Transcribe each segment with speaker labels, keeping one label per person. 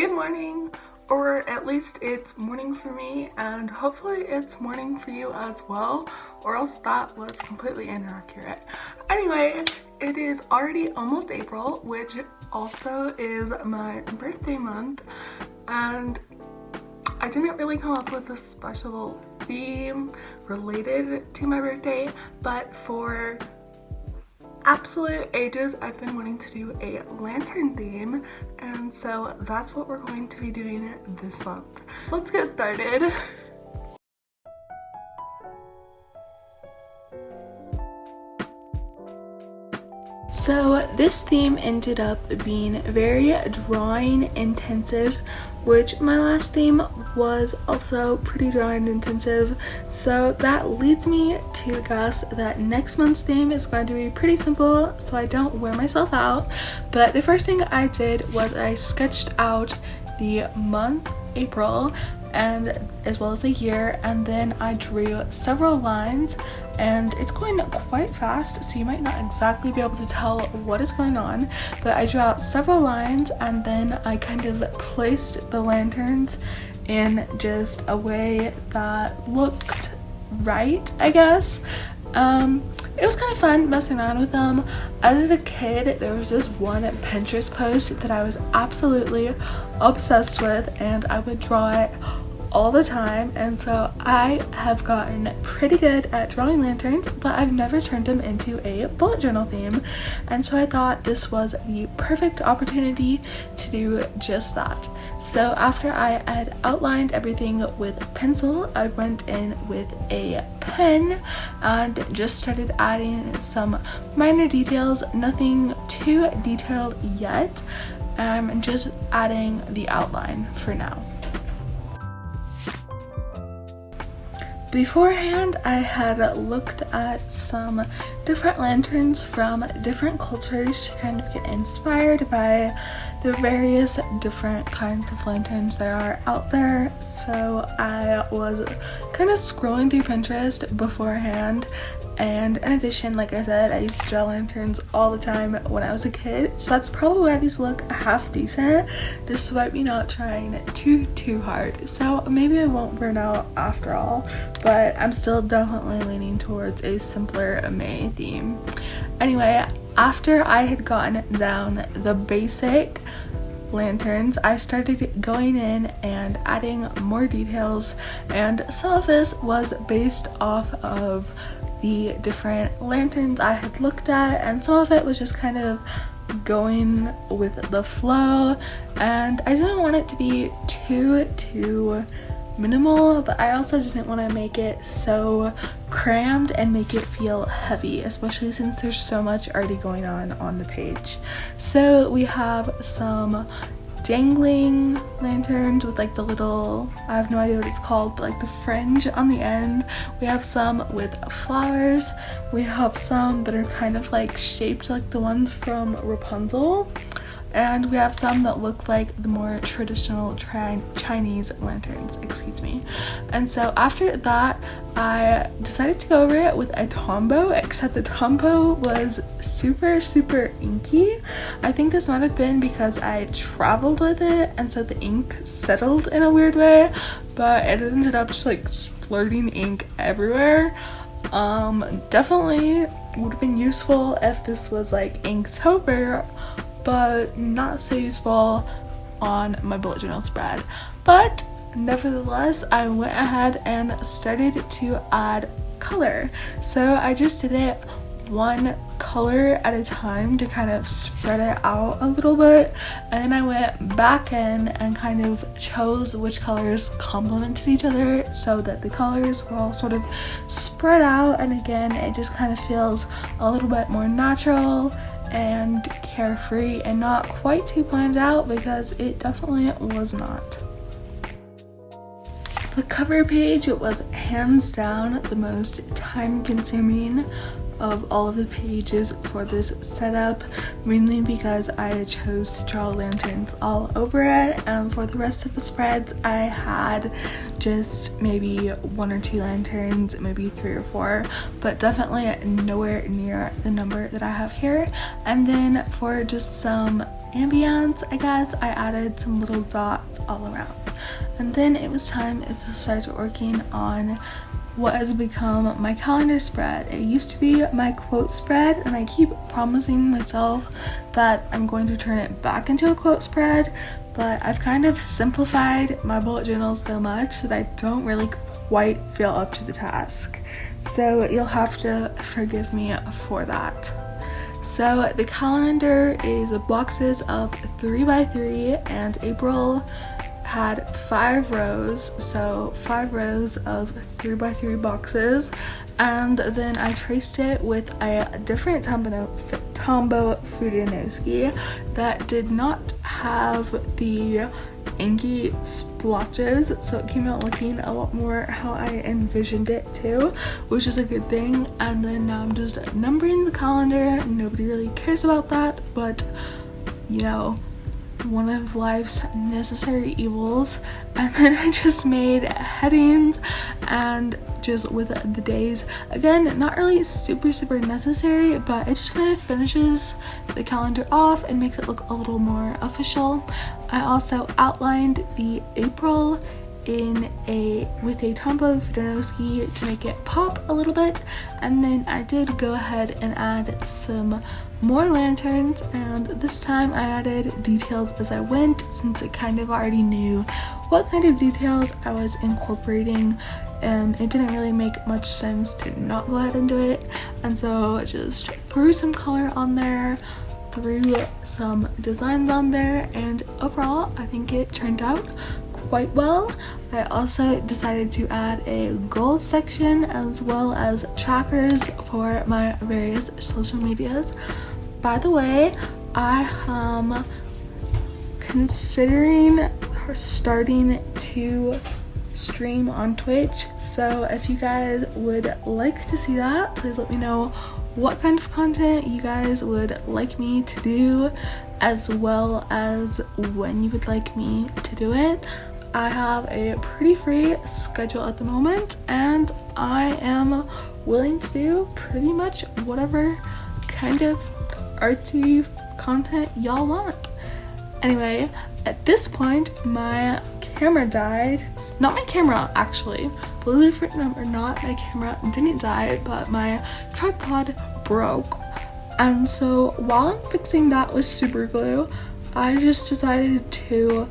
Speaker 1: Good morning, or at least it's morning for me, and hopefully it's morning for you as well, or else that was completely inaccurate. Anyway, it is already almost April, which also is my birthday month, and I didn't really come up with a special theme related to my birthday, but for absolute ages I've been wanting to do a lantern theme, and so that's what we're going to be doing this month. Let's get started. So this theme ended up being very drawing intensive, which my last theme was also pretty drawing intensive, so that leads me to guess that next month's theme is going to be pretty simple so I don't wear myself out. But the first thing I did was I sketched out the month April and as well as the year, and then I drew several lines, and it's going quite fast so you might not exactly be able to tell what is going on, but I drew out several lines and then I kind of placed the lanterns in just a way that looked right, I guess. It was kind of fun messing around with them. As a kid, there was this one Pinterest post that I was absolutely obsessed with, and I would draw it all the time, and so I have gotten pretty good at drawing lanterns, but I've never turned them into a bullet journal theme, and so I thought this was the perfect opportunity to do just that. So after I had outlined everything with pencil, I went in with a pen and just started adding some minor details, nothing too detailed yet. I'm just adding the outline for now. Beforehand, I had looked at some different lanterns from different cultures to kind of get inspired by the various different kinds of lanterns there are out there. So I was kind of scrolling through Pinterest beforehand, and in addition, like I said, I used to draw lanterns all the time when I was a kid, so that's probably why these look half decent, despite me not trying too hard. So maybe I won't burn out after all, but I'm still definitely leaning towards a simpler May theme. Anyway, after I had gotten down the basic lanterns, I started going in and adding more details, and some of this was based off of the different lanterns I had looked at, and some of it was just kind of going with the flow, and I didn't want it to be too minimal, but I also didn't want to make it so crammed and make it feel heavy, especially since there's so much already going on the page. So we have some dangling lanterns with like the little, I have no idea what it's called, but like the fringe on the end. We have some with flowers. We have some that are kind of like shaped like the ones from Rapunzel. And we have some that look like the more traditional Chinese lanterns, excuse me. And so after that, I decided to go over it with a Tombow, except the Tombow was super inky. I think this might have been because I traveled with it, and so the ink settled in a weird way, but it ended up just like splurting ink everywhere. Definitely would have been useful if this was like Inktober, but not so useful on my bullet journal spread. But nevertheless, I went ahead and started to add color. So I just did it one color at a time to kind of spread it out a little bit, and then I went back in and kind of chose which colors complemented each other so that the colors were all sort of spread out, and again it just kind of feels a little bit more natural and carefree and not quite too planned out, because it definitely was not. The cover page was hands down the most time consuming of all of the pages for this setup, mainly because I chose to draw lanterns all over it, and for the rest of the spreads I had just maybe 1 or 2 lanterns, maybe 3 or 4, but definitely nowhere near the number that I have here. And then for just some ambience, I guess, I added some little dots all around. And then it was time to start working on what has become my calendar spread. It used to be my quote spread, and I keep promising myself that I'm going to turn it back into a quote spread, but I've kind of simplified my bullet journals so much that I don't really quite feel up to the task. So you'll have to forgive me for that. So the calendar is boxes of 3x3, and April had 5 rows, so 5 rows of 3x3 boxes, and then I traced it with a different Tombow Fudenoski that did not have the inky splotches, so it came out looking a lot more how I envisioned it too, which is a good thing. And then now I'm just numbering the calendar. Nobody really cares about that, but you know, one of life's necessary evils. And then I just made headings and just with the days, again, not really super necessary, but it just kind of finishes the calendar off and makes it look a little more official. I also outlined the April with a Tombow Fudenoski to make it pop a little bit, and then I did go ahead and add some more lanterns, and this time I added details as I went, since I kind of already knew what kind of details I was incorporating, and it didn't really make much sense to not go ahead and do it. And so I just threw some color on there, threw some designs on there, and overall I think it turned out quite well. I also decided to add a goals section as well as trackers for my various social medias. By the way, I am considering starting to stream on Twitch, so if you guys would like to see that, please let me know what kind of content you guys would like me to do, as well as when you would like me to do it. I have a pretty free schedule at the moment, and I am willing to do pretty much whatever kind of artsy content y'all want. Anyway, at this point my camera died. Not my camera, actually. Believe it or not, my camera didn't die, but my tripod broke. And so while I'm fixing that with super glue, I just decided to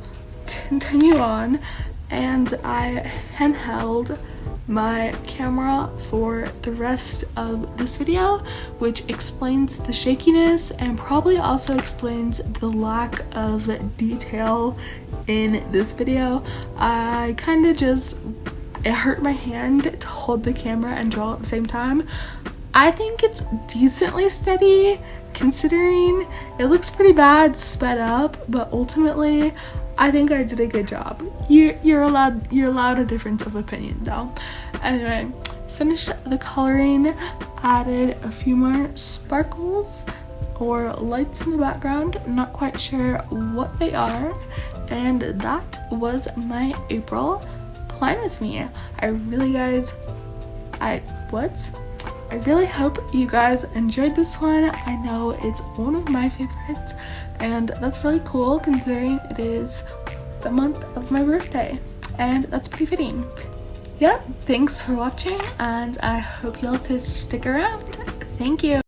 Speaker 1: continue on, and I handheld my camera for the rest of this video, which explains the shakiness and probably also explains the lack of detail in this video. I kind of it hurt my hand to hold the camera and draw at the same time. I think it's decently steady considering it looks pretty bad sped up, but ultimately I think I did a good job. You're allowed a difference of opinion though. Anyway, finished the coloring, added a few more sparkles or lights in the background, not quite sure what they are, and that was my April. Plan with me. I really hope you guys enjoyed this one. I know it's one of my favorites, and that's really cool considering it is the month of my birthday, and that's pretty fitting. Yep, thanks for watching, and I hope you'll stick around. Thank you.